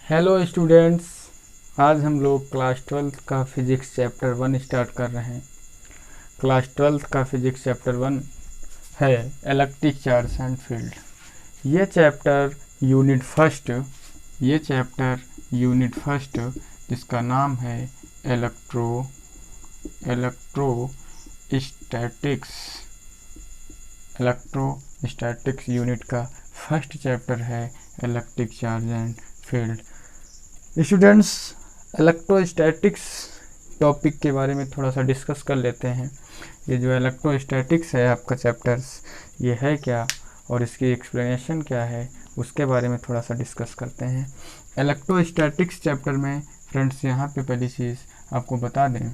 Hello students, आज हम लोग क्लास 12 का फिजिक्स चैप्टर 1 स्टार्ट कर रहे हैं। क्लास 12 का फिजिक्स चैप्टर 1 है इलेक्ट्रिक चार्ज एंड फील्ड। ये चैप्टर यूनिट फर्स्ट जिसका नाम है इलेक्ट्रोस्टैटिक्स यूनिट का फर्स्ट चैप्टर है electric charge and field. Students, electrostatics topic के बारे में थोड़ा सा डिस्कस कर लेते हैं। ये जो इलेक्ट्रोस्टैटिक्स है आपका चैप्टर्स, ये है क्या और इसकी एक्सप्लेनेशन क्या है, उसके बारे में थोड़ा सा डिस्कस करते हैं। इलेक्ट्रोस्टैटिक्स चैप्टर में फ्रेंड्स, यहाँ पे पहली चीज़ आपको बता दें,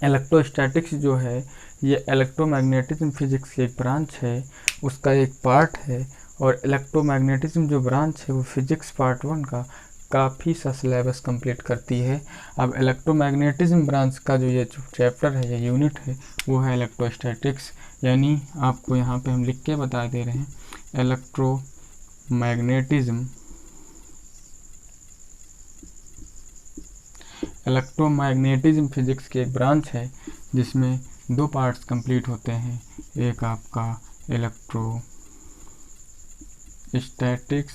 इलेक्ट्रोस्टैटिक्स जो है ये इलेक्ट्रोमैग्नेटिज्म फिजिक्स की एक ब्रांच है, उसका एक पार्ट है। और इलेक्ट्रोमैग्नेटिज्म जो ब्रांच है वो फिजिक्स पार्ट 1 का काफ़ी सा सिलेबस कंप्लीट करती है। अब इलेक्ट्रोमैग्नेटिज्म ब्रांच का जो ये चैप्टर है, ये यूनिट है, वो है इलेक्ट्रोस्टैटिक्स। यानी आपको यहाँ पे हम लिख के बता दे रहे हैं, इलेक्ट्रोमैग्नेटिज्म फिजिक्स की एक ब्रांच है जिसमें दो पार्ट्स कंप्लीट होते हैं। एक आपका इलेक्ट्रोस्टैटिक्स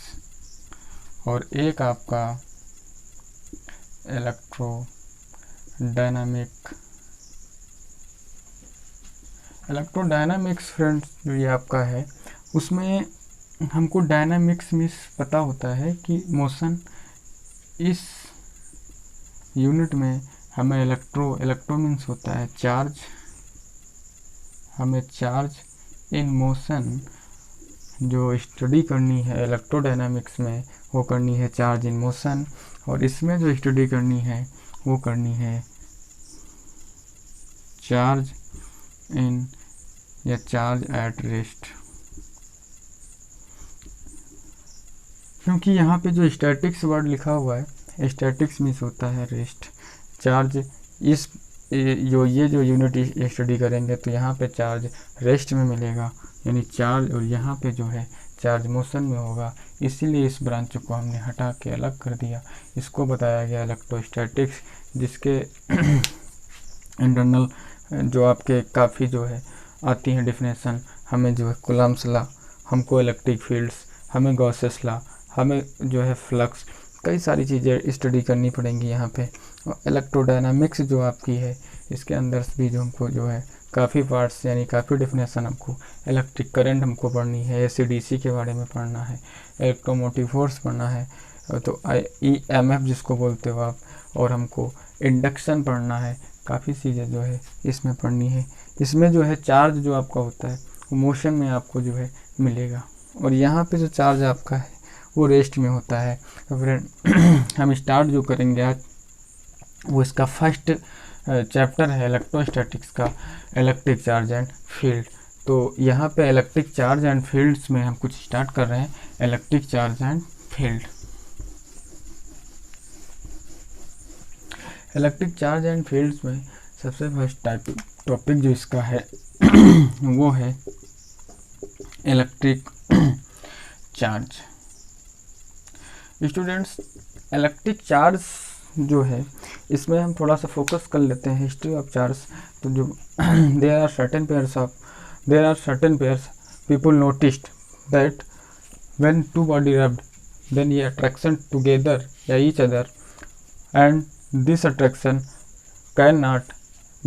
और एक आपका इलेक्ट्रोडायनामिक्स फ्रेंड्स, जो ये आपका है उसमें हमको डायनामिक्स में पता होता है कि मोशन। इस यूनिट में हमें इलेक्ट्रो मीन्स होता है चार्ज, हमें चार्ज इन मोशन जो स्टडी करनी है इलेक्ट्रोडायनामिक्स में, वो करनी है चार्ज इन मोशन। और इसमें जो स्टडी करनी है वो करनी है चार्ज इन या चार्ज एट रेस्ट। क्योंकि यहाँ पे जो स्टैटिक्स वर्ड लिखा हुआ है, स्टैटिक्स मीन्स होता है रेस्ट। चार्ज इस जो यूनिट स्टडी करेंगे तो यहाँ पे चार्ज रेस्ट में मिलेगा, यानी चार्ज, और यहाँ पे जो है चार्ज मोशन में होगा। इसीलिए इस ब्रांच को हमने हटा के अलग कर दिया, इसको बताया गया इलेक्ट्रोस्टैटिक्स, जिसके इंटरनल जो आपके काफ़ी जो है आती हैं डिफिनेशन। हमें जो है कूलम्ब्स लॉ, हमको इलेक्ट्रिक फील्ड्स, हमें गॉसेस लॉ, हमें जो है फ्लक्स, कई सारी चीज़ें स्टडी करनी पड़ेंगी यहाँ पे। और इलेक्ट्रोडायनामिक्स जो आपकी है, इसके अंदर भी जो हमको जो है काफ़ी पार्ट्स यानी काफ़ी डेफिनेशन, हमको इलेक्ट्रिक करंट हमको पढ़नी है, AC/DC के बारे में पढ़ना है, इलेक्ट्रोमोटिव फोर्स पढ़ना है, तो EMF जिसको बोलते हो आप, और हमको इंडक्शन पढ़ना है। काफ़ी चीज़ें जो है इसमें पढ़नी है। इसमें जो है चार्ज जो आपका होता है वो मोशन में आपको जो है मिलेगा, और यहाँ पे जो चार्ज आपका है वो रेस्ट में होता है। तो फ्रेंड हम स्टार्ट जो करेंगे आज, वो इसका फर्स्ट चैप्टर है इलेक्ट्रोस्टैटिक्स का, इलेक्ट्रिक चार्ज एंड फील्ड। तो यहाँ पे इलेक्ट्रिक चार्ज एंड फील्ड्स में हम कुछ स्टार्ट कर रहे हैं, electric charge and field. Electric charge and fields में सबसे फर्स्ट टॉपिक जो इसका है वो है electric charge. Students, electric charge जो है इसमें हम थोड़ा सा फोकस कर लेते हैं हिस्ट्री ऑफ चार्ज। तो जो there are certain pairs people noticed that when two body rubbed then ये अट्रैक्शन टुगेदर या each other, and this attraction can not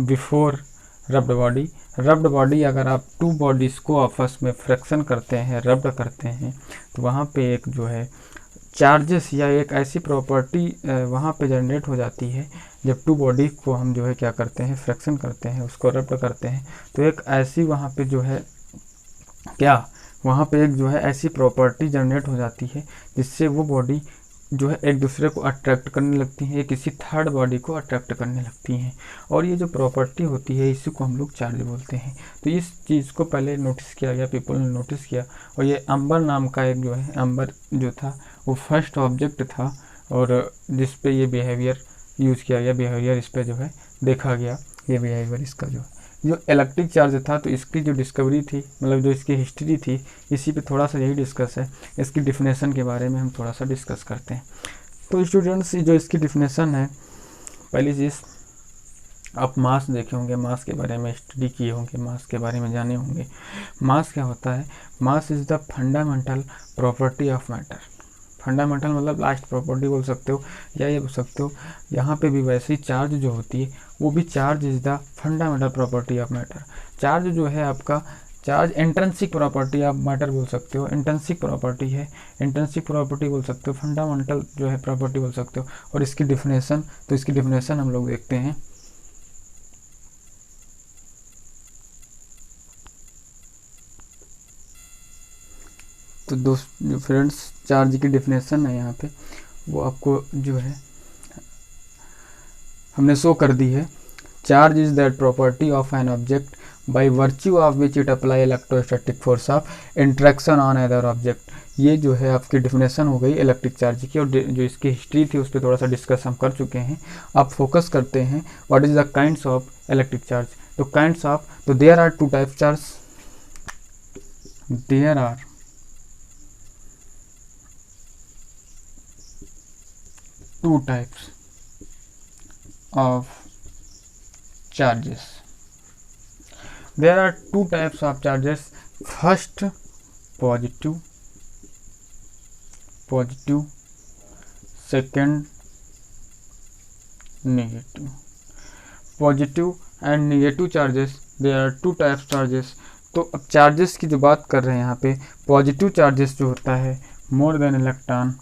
before rubbed body. अगर आप टू बॉडीज़ को आपस में फ्रिक्शन करते हैं, रब्ड करते हैं, तो वहाँ पे एक जो है चार्जेस या एक ऐसी प्रॉपर्टी वहाँ पे जनरेट हो जाती है। जब टू बॉडी को हम जो है क्या करते हैं, फ्रिक्शन करते हैं, उसको रब्ड करते हैं, तो एक ऐसी वहाँ पे जो है वहाँ पे एक जो है ऐसी प्रॉपर्टी जनरेट हो जाती है जिससे वो बॉडी जो है एक दूसरे को अट्रैक्ट करने लगती हैं, किसी थर्ड बॉडी को अट्रैक्ट करने लगती हैं। और ये जो प्रॉपर्टी होती है इसी को हम लोग चार्ज बोलते हैं। तो इस चीज़ को पहले नोटिस किया गया, पीपल ने नोटिस किया, और ये अंबर नाम का एक जो है, अंबर जो था वो फर्स्ट ऑब्जेक्ट था, और जिस पे ये बिहेवियर यूज़ किया गया, बिहेवियर इस पे जो है देखा गया, ये बिहेवियर इसका जो इलेक्ट्रिक चार्ज था। तो इसकी जो डिस्कवरी थी, मतलब जो इसकी हिस्ट्री थी, इसी पे थोड़ा सा यही डिस्कस है। इसकी डिफिनेशन के बारे में हम थोड़ा सा डिस्कस करते हैं। तो स्टूडेंट्स जो इसकी डिफिनेशन है, पहली चीज़ आप मास देखे होंगे, मास के बारे में स्टडी किए होंगे, मास के बारे में जाने होंगे। मास क्या होता है? Mass is the fundamental property of matter. Fundamental मतलब लास्ट प्रॉपर्टी बोल सकते हो, या ये बोल सकते हो यहाँ पे भी वैसे ही चार्ज जो होती है वो भी charge is the fundamental property of matter. Charge जो है आपका, चार्ज इंट्रिंसिक प्रॉपर्टी आप मैटर बोल सकते हो, इंट्रिंसिक प्रॉपर्टी है, इंट्रिंसिक प्रॉपर्टी बोल सकते हो, फंडामेंटल जो है प्रॉपर्टी बोल सकते हो। और इसकी डिफिनेशन, तो इसकी डिफिनेशन हम लोग देखते हैं। तो दोस्त फ्रेंड्स, चार्ज की डिफिनेशन है यहाँ पे, वो आपको जो है हमने शो कर दी है। Charge is that property of an object by virtue of which it apply electrostatic force of interaction on other object. ये जो है आपकी डिफिनेशन हो गई इलेक्ट्रिक चार्ज की, और जो इसकी हिस्ट्री थी उस पर थोड़ा सा डिस्कस हम कर चुके हैं। आप फोकस करते हैं what is the kinds of electric charge. तो काइंड्स ऑफ, तो there are two type charge, there are two types of charges. There are two types of charges. First, positive, second, negative. Positive and negative charges, there are two types charges. तो अब charges की जो बात कर रहे हैं यहाँ पे, पॉजिटिव चार्जेस जो होता है मोर देन इलेक्ट्रॉन,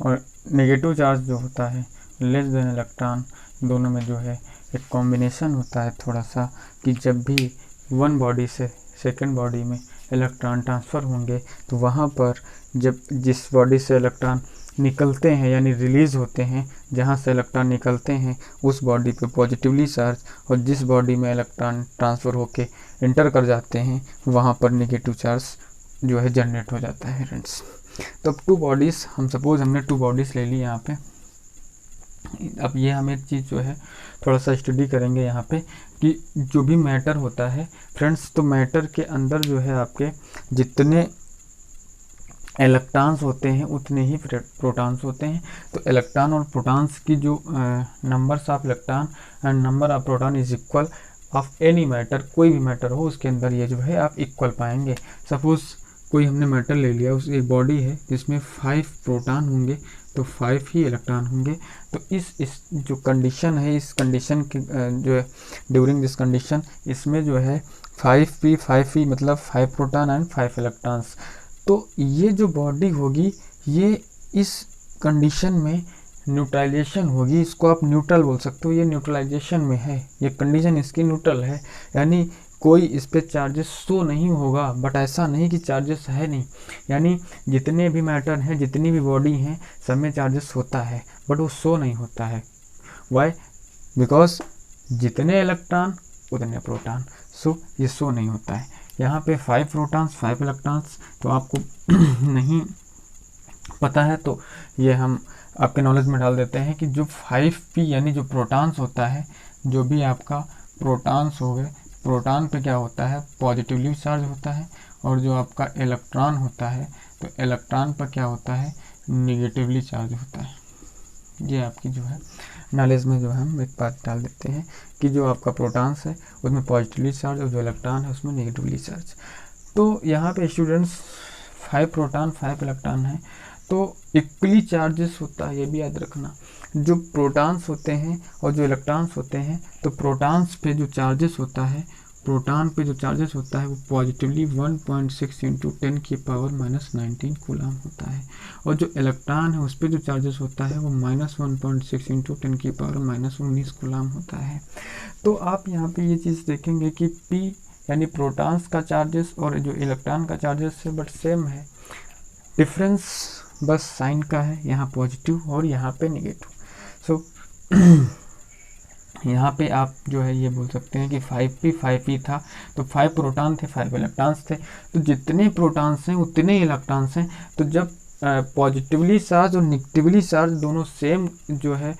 और नेगेटिव चार्ज जो होता है लेस देन इलेक्ट्रॉन। दोनों में जो है एक कॉम्बिनेशन होता है थोड़ा सा, कि जब भी वन बॉडी से सेकंड बॉडी में इलेक्ट्रॉन ट्रांसफ़र होंगे तो वहाँ पर जब जिस बॉडी से इलेक्ट्रॉन निकलते हैं यानी रिलीज़ होते हैं, जहाँ से इलेक्ट्रॉन निकलते हैं उस बॉडी पे पॉजिटिवली चार्ज, और जिस बॉडी में इलेक्ट्रॉन ट्रांसफ़र होके इंटर कर जाते हैं वहाँ पर नेगेटिव चार्ज जो है जनरेट हो जाता है फ्रेंड्स। तो अब टू बॉडीज़, हम सपोज हमने टू बॉडीज़ ले ली यहाँ पे। अब ये हम एक चीज़ जो है थोड़ा सा स्टडी करेंगे यहाँ पे, कि जो भी मैटर होता है फ्रेंड्स, तो मैटर के अंदर जो है आपके जितने इलेक्ट्रॉन्स होते हैं उतने ही प्रोटॉन्स होते हैं। तो इलेक्ट्रॉन और प्रोटॉन्स की जो numbers of electron and number of proton is equal of any matter, कोई भी मैटर हो उसके अंदर ये जो है आप इक्वल पाएंगे। सपोज़ कोई हमने मैटर ले लिया, उस एक बॉडी है जिसमें 5 प्रोटॉन होंगे तो 5 ही इलेक्ट्रॉन होंगे। तो इस जो कंडीशन है, इस कंडीशन की जो है ड्यूरिंग दिस कंडीशन, इसमें जो है 5p मतलब 5 प्रोटॉन एंड 5 इलेक्ट्रॉन्स। तो ये जो बॉडी होगी ये इस कंडीशन में न्यूट्रलाइजेशन होगी, इसको आप न्यूट्रल बोल सकते हो, ये न्यूट्रलाइजेशन में है, ये कंडीशन इसकी न्यूट्रल है, यानी कोई इस पे चार्जेस शो नहीं होगा। बट ऐसा नहीं कि चार्जेस है नहीं, यानी जितने भी मैटर हैं, जितनी भी बॉडी हैं, सब में चार्जेस होता है बट वो शो नहीं होता है। वाई? बिकॉज जितने इलेक्ट्रॉन उतने प्रोटॉन, सो ये शो नहीं होता है। यहाँ पे 5 प्रोटॉन्स 5 इलेक्ट्रॉन्स, तो आपको नहीं पता है तो ये हम आपके नॉलेज में डाल देते हैं कि जो 5p यानी जो प्रोटॉन्स होता है, जो भी आपका प्रोटॉन्स हो गए, प्रोटॉन पे क्या होता है पॉजिटिवली चार्ज होता है, और जो आपका इलेक्ट्रॉन होता है तो इलेक्ट्रॉन पर क्या होता है निगेटिवली चार्ज होता है। ये आपकी जो है नॉलेज में जो है हम एक बात डाल देते हैं कि जो आपका प्रोटॉन्स है उसमें पॉजिटिवली चार्ज और जो इलेक्ट्रॉन है उसमें नेगेटिवली चार्ज। तो यहाँ पे स्टूडेंट्स 5 प्रोटॉन 5 इलेक्ट्रॉन है तो इक्वली चार्जेस होता है, ये भी याद रखना। जो प्रोटॉन्स होते हैं और जो इलेक्ट्रॉन्स होते हैं, तो प्रोटॉन्स पे जो चार्जेस होता है, प्रोटॉन पे जो चार्जेस होता है वो पॉजिटिवली 1.6 इंटू 10 की पावर -19 कूलम होता है, और जो इलेक्ट्रॉन है उस पर जो चार्जेस होता है वो -1.6 इंटू 10 की पावर -19 कूलम होता है। तो आप यहाँ पे ये चीज़ देखेंगे कि P यानी प्रोटॉन्स का चार्जेस और जो इलेक्ट्रॉन का चार्जेस है बट सेम है, डिफरेंस बस साइन का है, यहाँ पॉजिटिव और यहाँ पे नेगेटिव। सो यहाँ पे आप जो है ये बोल सकते हैं कि 5p था तो 5 प्रोटॉन थे 5 इलेक्ट्रॉन्स थे, तो जितने प्रोटॉन्स हैं उतने इलेक्ट्रॉन्स हैं। तो जब पॉजिटिवली चार्ज और नेगेटिवली चार्ज दोनों सेम जो है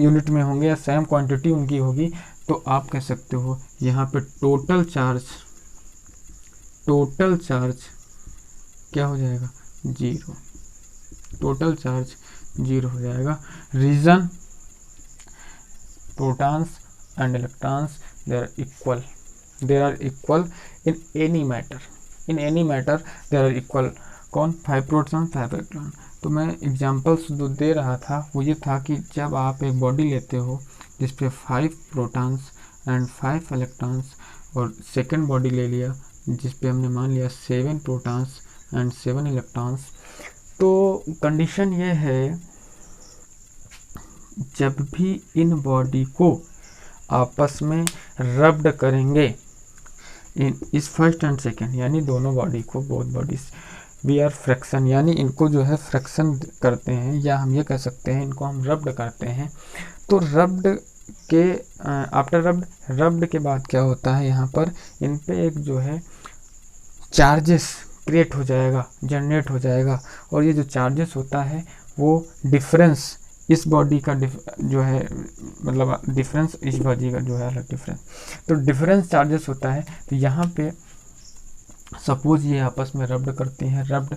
यूनिट में होंगे या सेम क्वांटिटी उनकी होगी, तो आप कह सकते हो यहाँ पे टोटल चार्ज क्या हो जाएगा 0, टोटल चार्ज 0 हो जाएगा। Reason, protons and electrons they are equal in any matter, they are equal. कौन? 5 प्रोटॉन 5 इलेक्ट्रॉन। तो मैं एग्जांपल्स जो दे रहा था वो ये था कि जब आप एक बॉडी लेते हो जिस पे 5 प्रोटॉन्स एंड 5 इलेक्ट्रॉन्स, और सेकेंड बॉडी ले लिया जिस पे हमने मान लिया 7 प्रोटॉन्स एंड 7 इलेक्ट्रॉन्स, तो कंडीशन ये है जब भी इन बॉडी को आपस में रब्ड करेंगे, इन इस फर्स्ट एंड सेकेंड यानी दोनों बॉडी को, both bodies, we are fraction, यानी इनको जो है फ्रैक्शन करते हैं, या हम ये कह सकते हैं इनको हम रब्ड करते हैं। तो रब्ड के आफ्टर रब्ड के बाद क्या होता है, यहाँ पर इन पे एक जो है चार्जेस क्रिएट हो जाएगा, जनरेट हो जाएगा, और ये जो चार्जेस होता है वो डिफरेंस इस बॉडी का जो है, मतलब डिफरेंस इस बॉडी का जो है अलग डिफरेंस, तो डिफरेंस चार्जेस होता है। तो यहाँ पे सपोज ये आपस में रब्ड करती हैं, रब्ड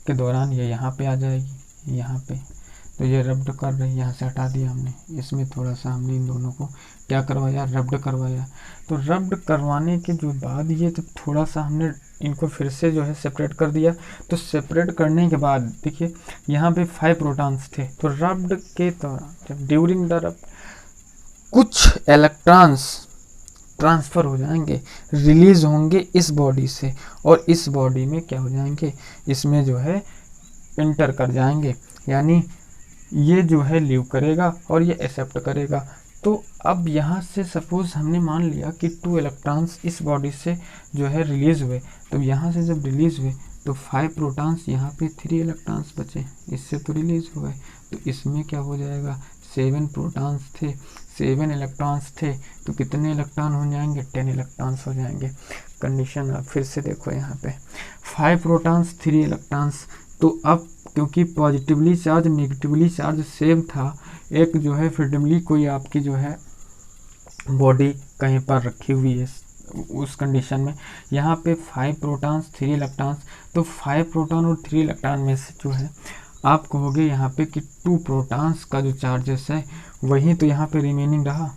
के दौरान ये यहाँ पे आ जाएगी, यहाँ पे, तो ये रब्ड कर रही है, यहाँ से हटा दिया हमने, इसमें थोड़ा सा हमने इन दोनों को क्या करवाया, रब्ड करवाया। तो रब्ड करवाने के जो बाद ये जब थोड़ा सा हमने इनको फिर से जो है सेपरेट कर दिया, तो सेपरेट करने के बाद देखिए यहाँ पे 5 प्रोटॉन्स थे, तो रब्ड के दौरान जब ड्यूरिंग द रब्ड कुछ इलेक्ट्रॉन्स ट्रांसफ़र हो जाएंगे, रिलीज होंगे इस बॉडी से, और इस बॉडी में क्या हो जाएंगे, इसमें जो है इंटर कर जाएंगे, यानी ये जो है लीव करेगा और ये एक्सेप्ट करेगा। तो अब यहाँ से सपोज हमने मान लिया कि 2 इलेक्ट्रॉन्स इस बॉडी से जो है रिलीज हुए, तो यहाँ से जब रिलीज हुए तो 5 प्रोटॉन्स, यहाँ पे 3 इलेक्ट्रॉन्स बचे, इससे तो रिलीज हो गए, तो इसमें क्या हो जाएगा, 7 प्रोटॉन्स थे, 7 इलेक्ट्रॉन्स थे, तो कितने इलेक्ट्रॉन हो जाएंगे, 10 इलेक्ट्रॉन्स हो जाएंगे। कंडीशन आप फिर से देखो यहाँ पे 5 प्रोटॉन्स 3 इलेक्ट्रॉन्स, तो अब क्योंकि positively charge negatively charge same था, एक जो है फ्रीडमली कोई आपकी जो है बॉडी कहीं पर रखी हुई है, उस कंडीशन में यहाँ पे 5 प्रोटॉन्स 3 इलेक्ट्रॉन्स, तो 5 प्रोटॉन और 3 इलेक्ट्रॉन में से जो है आप कहोगे यहाँ पे कि 2 प्रोटॉन्स का जो चार्जेस है वही तो यहाँ पे रिमेनिंग रहा,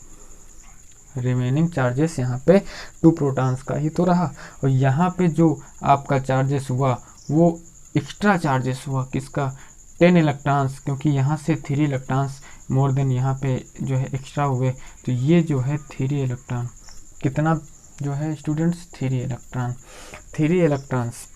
रिमेनिंग चार्जेस यहाँ पे 2 प्रोटॉन्स का ही तो रहा, और यहाँ पे जो आपका चार्जेस हुआ वो एक्स्ट्रा चार्जेस हुआ किसका, 10 इलेक्ट्रॉन्स, क्योंकि यहाँ से 3 इलेक्ट्रॉन्स मोर देन यहाँ पे जो है एक्स्ट्रा हुए, तो ये जो है 3 इलेक्ट्रॉन, कितना जो है स्टूडेंट्स, 3 इलेक्ट्रॉन्स।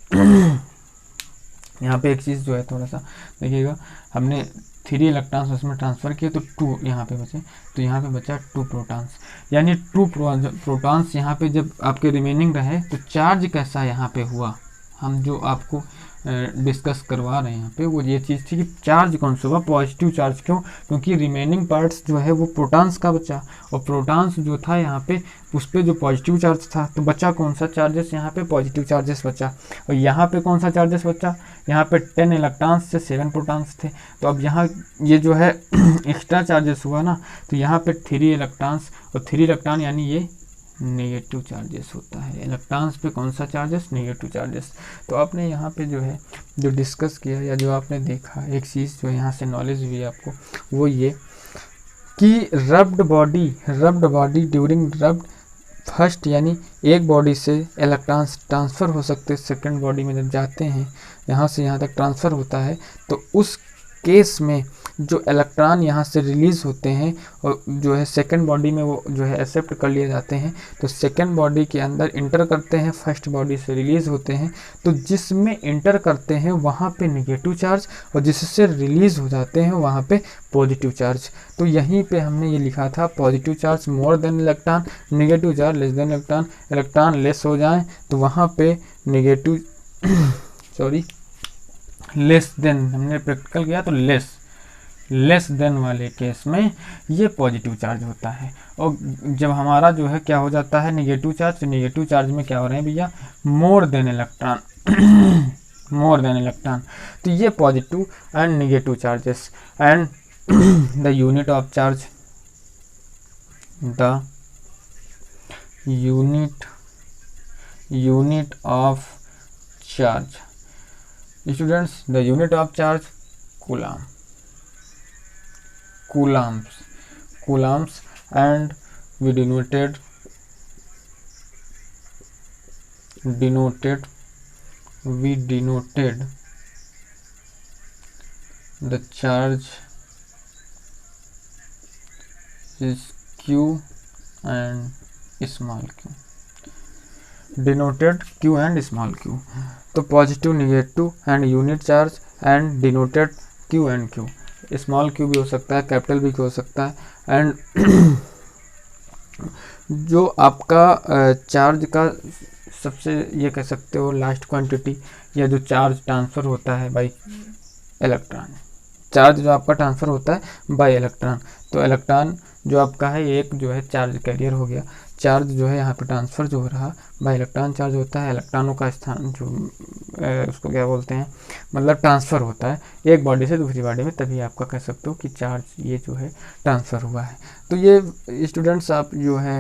यहाँ पे एक चीज़ जो है थोड़ा सा देखिएगा, हमने 3 इलेक्ट्रॉन्स उसमें ट्रांसफ़र किए तो 2 यहाँ पे बचे, तो यहाँ पे बचा 2 प्रोटॉन्स, यानी 2 प्रोटॉन्स यहाँ पे जब आपके रिमेनिंग रहे तो चार्ज कैसा यहाँ पे हुआ, हम जो आपको डिस्कस करवा रहे हैं यहाँ पे वो ये चीज़ थी कि चार्ज कौन सा हुआ, पॉजिटिव चार्ज। क्यों? क्योंकि रिमेनिंग पार्ट्स जो है वो प्रोटॉन्स का बचा, और प्रोटॉन्स जो था यहाँ पे उस पर जो पॉजिटिव चार्ज था, तो बचा कौन सा चार्जेस, यहाँ पे पॉजिटिव चार्जेस बचा, और यहाँ पे कौन सा चार्जेस बचा, यहाँ पे 10 इलेक्ट्रॉन्स से 7 प्रोटॉन्स थे, तो अब यहाँ ये जो है एक्स्ट्रा चार्जेस हुआ ना, तो यहाँ पे 3 इलेक्ट्रॉन्स और 3 इलेक्ट्रॉन यानी ये नेगेटिव चार्जेस होता है, इलेक्ट्रॉन्स पे कौन सा चार्जेस, नेगेटिव चार्जेस। तो आपने यहाँ पे जो है जो डिस्कस किया या जो आपने देखा, एक चीज़ जो यहाँ से नॉलेज हुई आपको वो ये कि rubbed body during rubbed first, यानी एक बॉडी से इलेक्ट्रॉन्स ट्रांसफ़र हो सकते, सेकंड बॉडी में जब जाते हैं यहाँ से यहाँ तक ट्रांसफ़र होता है, तो उस केस में जो इलेक्ट्रॉन यहाँ से रिलीज़ होते हैं और जो है सेकंड बॉडी में वो जो है एक्सेप्ट कर लिए जाते हैं, तो सेकंड बॉडी के अंदर इंटर करते हैं, फर्स्ट बॉडी से रिलीज़ होते हैं, तो जिसमें इंटर करते हैं वहाँ पे नेगेटिव चार्ज और जिससे रिलीज़ हो जाते हैं वहाँ पे पॉजिटिव चार्ज। तो यहीं पे हमने ये लिखा था positive charge more than electron, negative charge less than electron, electron less हो जाएँ तो वहाँ पे नेगेटिव लेस देन, हमने प्रैक्टिकल किया तो लेस देन वाले केस में ये पॉजिटिव चार्ज होता है, और जब हमारा जो है क्या हो जाता है नेगेटिव चार्ज, तो नेगेटिव चार्ज में क्या हो रहे हैं भैया, more than electron more than electron. तो ये positive and negative charges and the unit of charge, the unit of charge, students the unit of charge coulomb, coulombs and we denoted the charge is q and small q, denoted q and small q। तो positive, negative and unit charge and denoted q and q, small q भी हो सकता है, capital भी हो सकता है। And जो आपका चार्ज का सबसे ये कह सकते हो लास्ट क्वांटिटी, या जो चार्ज ट्रांसफ़र होता है बाय इलेक्ट्रॉन, चार्ज जो आपका ट्रांसफ़र होता है बाय इलेक्ट्रॉन, तो इलेक्ट्रॉन जो आपका है एक जो है चार्ज कैरियर हो गया, चार्ज जो है यहाँ पे ट्रांसफ़र जो हो रहा बाय इलेक्ट्रॉन चार्ज होता है, इलेक्ट्रॉनों का स्थान जो उसको क्या बोलते हैं, मतलब ट्रांसफ़र होता है एक बॉडी से दूसरी बॉडी में, तभी आपका कह सकते हो कि चार्ज ये जो है ट्रांसफ़र हुआ है। तो ये स्टूडेंट्स आप जो है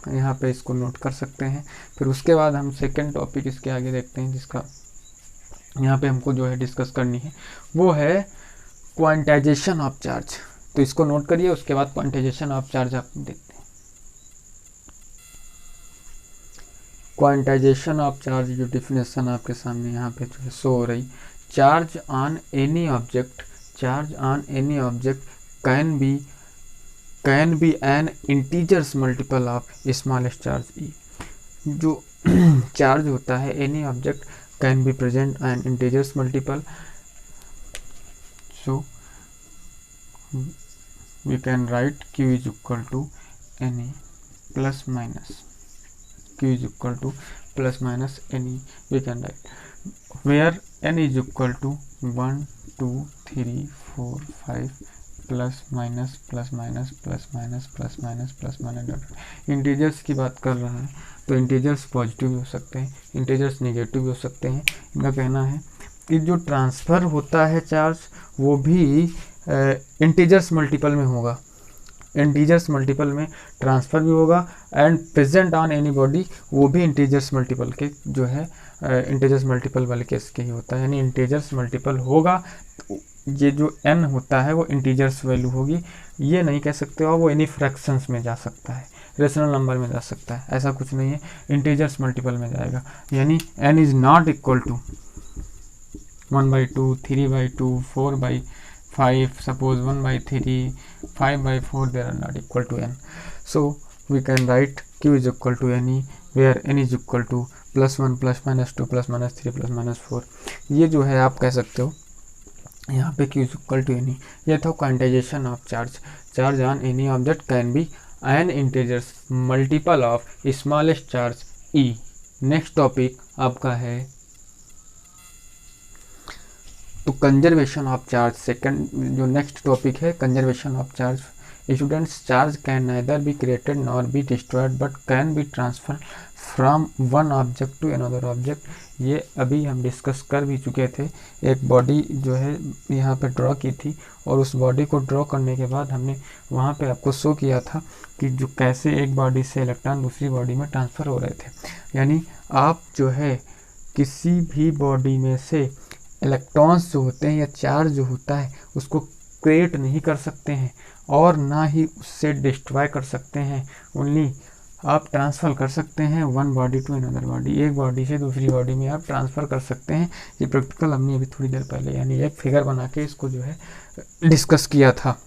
यहाँ पे इसको नोट कर सकते हैं। फिर उसके बाद हम सेकंड टॉपिक इसके आगे देखते हैं, जिसका यहाँ पे हमको जो है डिस्कस करनी है, वो है क्वांटाइजेशन ऑफ चार्ज। तो इसको नोट करिए, उसके बाद क्वांटाइजेशन ऑफ चार्ज आप देखते हैं। क्वांटाइजेशन ऑफ चार्ज जो डिफिनेशन आपके सामने यहाँ पे जो है शो हो रही, charge on any object can be an integers multiple of smallest charge E. जो चार्ज होता है any object can be present an integers multiple, so we can write q is equal to any plus minus, q is equal to plus minus any we can write, where n is equal to 1 2 3 4 5 plus minus plus minus plus minus plus minus plus minus. Integers की बात कर रहा है तो integers positive भी हो सकते हैं, इंटीजर्स नेगेटिव भी हो सकते हैं। इनका कहना है कि जो ट्रांसफ़र होता है चार्ज वो भी इंटीजर्स मल्टीपल में होगा, इंटीजर्स मल्टीपल में ट्रांसफ़र भी होगा, and present on any body वो भी इंटीजर्स मल्टीपल के जो है इंटीजर्स मल्टीपल वाले केस के ही होता है, यानी इंटीजर्स मल्टीपल होगा। ये जो n होता है वो इंटीजर्स वैल्यू होगी, ये नहीं कह सकते हो वो एनी फ्रैक्शंस में जा सकता है, रेशनल नंबर में जा सकता है, ऐसा कुछ नहीं है, इंटीजर्स मल्टीपल में जाएगा। यानी n is not equal to 1/2 3/2 4/5, suppose 1/3 5/4, they are not equal to n, so we can write q is equal to any where n is equal to +1 +-2 +-3 +-4। ये जो है आप कह सकते हो यहाँ पे q is equal to any। ये था quantisation of charge, charge on any object can be an integers multiple of smallest charge e। Next topic आपका है तो कंजर्वेशन ऑफ चार्ज। सेकंड जो नेक्स्ट टॉपिक है conservation of charge. Students, charge can neither be created nor be destroyed but can be transfer from one object to another object. ये अभी हम discuss कर भी चुके थे, एक बॉडी जो है यहाँ पे ड्रॉ की थी और उस बॉडी को ड्रॉ करने के बाद हमने वहाँ पे आपको शो किया था कि जो कैसे एक बॉडी से इलेक्ट्रॉन दूसरी बॉडी में ट्रांसफ़र हो रहे थे। यानी आप जो है किसी भी बॉडी में से इलेक्ट्रॉन्स जो होते हैं या चार्ज जो होता है उसको क्रिएट नहीं कर सकते हैं और ना ही उससे डिस्ट्रॉय कर सकते हैं, ओनली आप ट्रांसफ़र कर सकते हैं one body to another body, एक बॉडी से दूसरी बॉडी में आप ट्रांसफ़र कर सकते हैं। ये प्रैक्टिकल हमने अभी थोड़ी देर पहले यानी एक फिगर बना के इसको जो है डिस्कस किया था।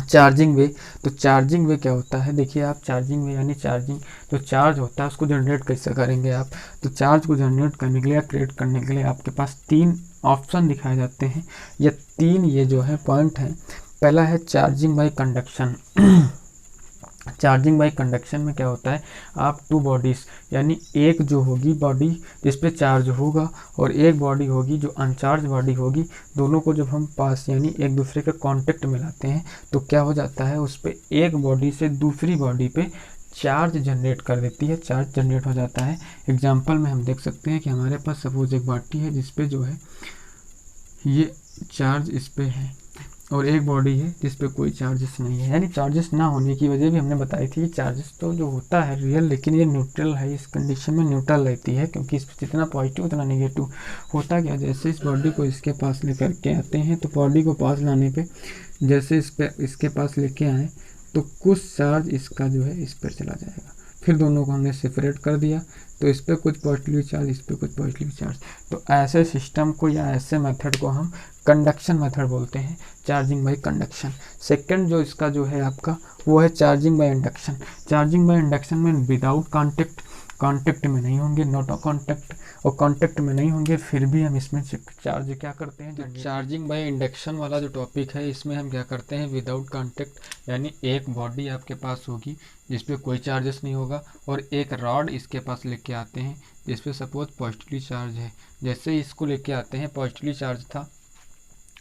चार्जिंग वे, तो चार्जिंग वे क्या होता है, देखिए आप चार्जिंग वे यानी चार्जिंग जो चार्ज होता है उसको जनरेट कैसे करेंगे आप, तो चार्ज को जनरेट करने के लिए या क्रिएट करने के लिए आपके पास तीन ऑप्शन दिखाए जाते हैं, या तीन ये जो है पॉइंट हैं। पहला है charging by conduction. Charging by conduction में क्या होता है, आप टू बॉडीज़ यानी एक जो होगी बॉडी जिस पे चार्ज होगा और एक बॉडी होगी जो अनचार्ज बॉडी होगी, दोनों को जब हम पास यानी एक दूसरे के कांटेक्ट में लाते हैं तो क्या हो जाता है, उस पर एक बॉडी से दूसरी बॉडी पे चार्ज जनरेट कर देती है, चार्ज जनरेट हो जाता है। एग्जाम्पल में हम देख सकते हैं कि हमारे पास सपोज एक बॉडी है जिस पे जो है ये चार्ज इस पे है और एक बॉडी है जिस पे कोई चार्जेस नहीं है। यानी चार्जेस ना होने की वजह भी हमने बताई थी कि चार्जेस तो जो होता है रियल, लेकिन ये न्यूट्रल है, इस कंडीशन में न्यूट्रल रहती है, क्योंकि इस पर जितना पॉजिटिव उतना नेगेटिव। होता क्या, जैसे इस बॉडी को इसके पास लेकर के आते हैं तो बॉडी को पास लाने पे जैसे इसके पास लेके आए तो कुछ चार्ज इसका जो है इस पर चला जाएगा, फिर दोनों को हमने सेपरेट कर दिया तो इस पर कुछ पॉजिटिव चार्ज, इस पर कुछ पॉजिटिव चार्ज। तो ऐसे सिस्टम को या ऐसे मेथड को हम कंडक्शन मेथड बोलते हैं, चार्जिंग बाय कंडक्शन। सेकंड जो इसका जो है आपका वो है charging by induction. Charging by induction में विदाउट कॉन्टेक्ट, कॉन्टेक्ट में नहीं होंगे, नॉट अ कॉन्टेक्ट, और कॉन्टेक्ट में नहीं होंगे फिर भी हम इसमें चार्ज क्या करते हैं। तो चार्जिंग बाय इंडक्शन वाला जो टॉपिक है इसमें हम क्या करते हैं, विदाउट कॉन्टेक्ट, यानी एक बॉडी आपके पास होगी जिस पे कोई चार्जेस नहीं होगा और एक रॉड इसके पास लेके आते हैं जिस पे सपोज पॉजिटिवली चार्ज है। जैसे इसको लेके आते हैं पॉजिटिवली चार्ज था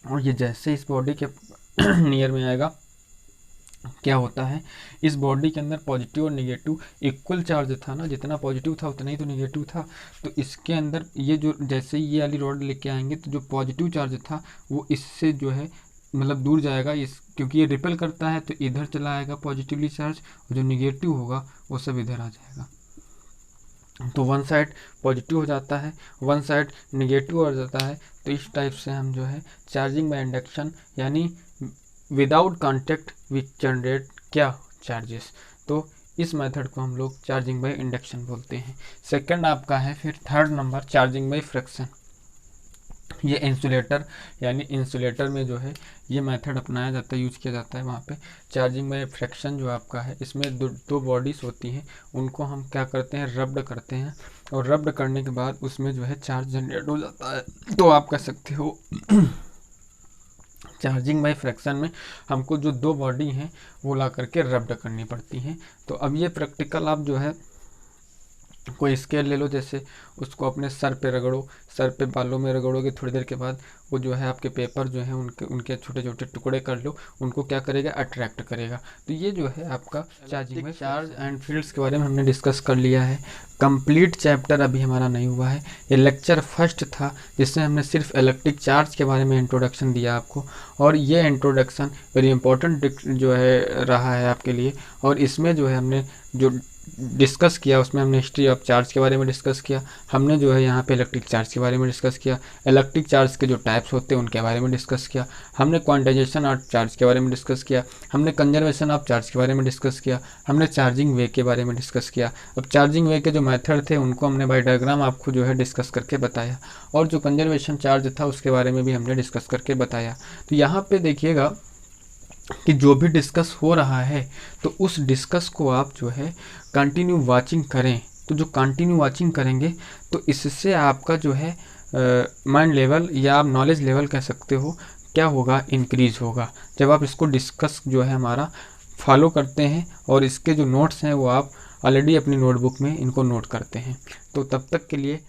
और ये जैसे इस बॉडी के नियर में आएगा, क्या होता है इस बॉडी के अंदर पॉजिटिव और नेगेटिव इक्वल चार्ज था ना, जितना पॉजिटिव था उतना ही तो नेगेटिव था। तो इसके अंदर ये जो जैसे ये वाली रॉड लेके आएंगे तो जो पॉजिटिव चार्ज था वो इससे जो है मतलब दूर जाएगा, इस क्योंकि ये रिपेल करता है तो इधर चला आएगा पॉजिटिवली चार्ज, और जो नेगेटिव होगा वो सब इधर आ जाएगा। तो वन साइड पॉजिटिव हो जाता है, वन साइड नेगेटिव हो जाता है। तो इस टाइप से हम जो है चार्जिंग बाय इंडक्शन यानी विदाउट कॉन्टेक्ट विच जनरेट क्या चार्जेस, तो इस मेथड को हम लोग चार्जिंग बाय इंडक्शन बोलते हैं। सेकंड आपका है फिर third number charging by friction. ये इंसुलेटर यानी इंसुलेटर में जो है ये मेथड अपनाया जाता है, यूज किया जाता है वहाँ पे। चार्जिंग बाय फ्रिक्शन जो आपका है इसमें दो बॉडीज होती हैं, उनको हम क्या करते हैं, रब्ड करते हैं, और रब्ड करने के बाद उसमें जो है चार्ज जनरेट हो जाता है। तो आप कह सकते हो चार्जिंग बाय फ्रिक्शन में हमको जो दो बॉडी हैं वो ला करके रब्ड करनी पड़ती हैं। तो अब ये प्रैक्टिकल आप जो है कोई स्केल ले लो, जैसे उसको अपने सर पे रगड़ो, सर पे बालों में रगड़ोगे, थोड़ी देर के बाद वो जो है आपके पेपर जो है उनके छोटे छोटे टुकड़े कर लो, उनको क्या करेगा, अट्रैक्ट करेगा। तो ये जो है आपका चार्जिंग में चार्ज एंड फील्ड्स के बारे में हमने डिस्कस कर लिया है। कंप्लीट चैप्टर अभी हमारा नहीं हुआ है, ये लेक्चर फर्स्ट था जिसमें हमने सिर्फ इलेक्ट्रिक चार्ज के बारे में इंट्रोडक्शन दिया आपको, और ये इंट्रोडक्शन वेरी इंपॉर्टेंट जो है रहा है आपके लिए। और इसमें जो है हमने जो डिस्कस किया उसमें हमने हिस्ट्री ऑफ चार्ज के बारे में डिस्कस किया, हमने जो है यहाँ पे इलेक्ट्रिक चार्ज के बारे में डिस्कस किया, इलेक्ट्रिक चार्ज के जो टाइप्स होते हैं उनके बारे में डिस्कस किया, हमने क्वांटाइजेशन ऑफ चार्ज के बारे में डिस्कस किया, हमने कंजर्वेशन ऑफ चार्ज के बारे में डिस्कस किया, हमने चार्जिंग वे के बारे में डिस्कस किया। अब चार्जिंग वे के जो मेथड थे उनको हमने बाय डायग्राम आपको जो है डिस्कस करके बताया, और जो कंजर्वेशन चार्ज था उसके बारे में भी हमने डिस्कस करके बताया। तो यहाँ पर देखिएगा कि जो भी डिस्कस हो रहा है तो उस डिस्कस को आप जो है कंटिन्यू वाचिंग करें। तो जो कंटिन्यू वाचिंग करेंगे तो इससे आपका जो है माइंड लेवल या आप नॉलेज लेवल कह सकते हो क्या होगा, इंक्रीज होगा, जब आप इसको डिस्कस जो है हमारा फॉलो करते हैं और इसके जो नोट्स हैं वो आप ऑलरेडी अपनी नोटबुक में इनको नोट करते हैं। तो तब तक के लिए